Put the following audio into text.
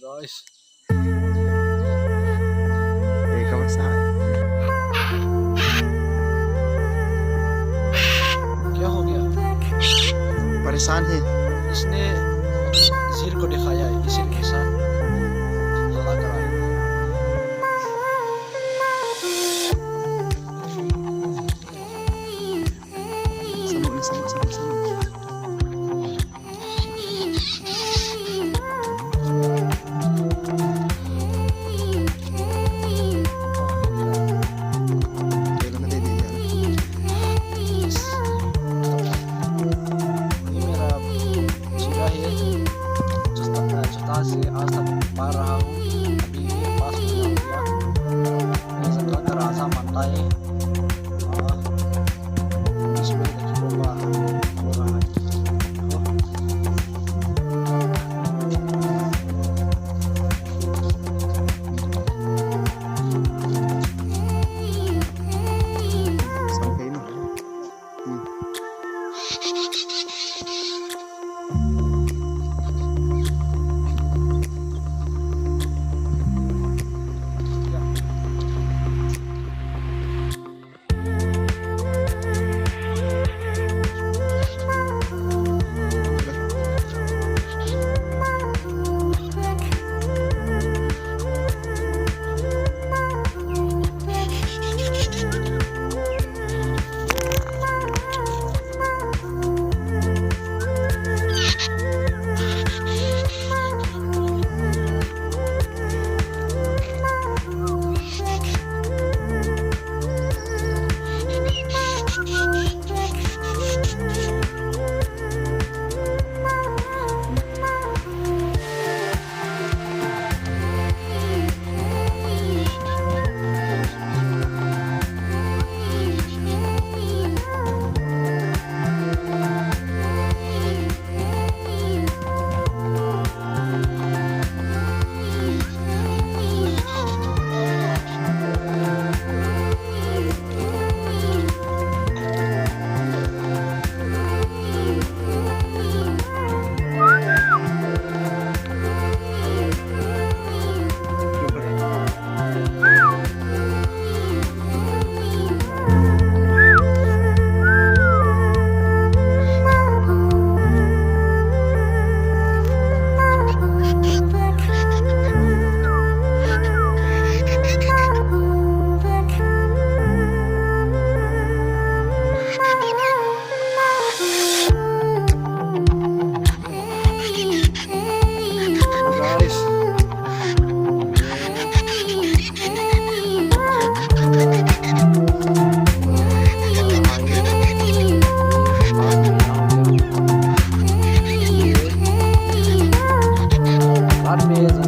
guys. एक अवस्था क्या हो गया? परेशान है। इसने जीर को दिखाया है, इसीलिए ऐसा हल्ला करा है। से आज तक पा रहा हूँ, अभी मेरे पास नहीं हो गया। ऐसा लग रहा था मनता है इसमें देखो हो रहा है। Mesa.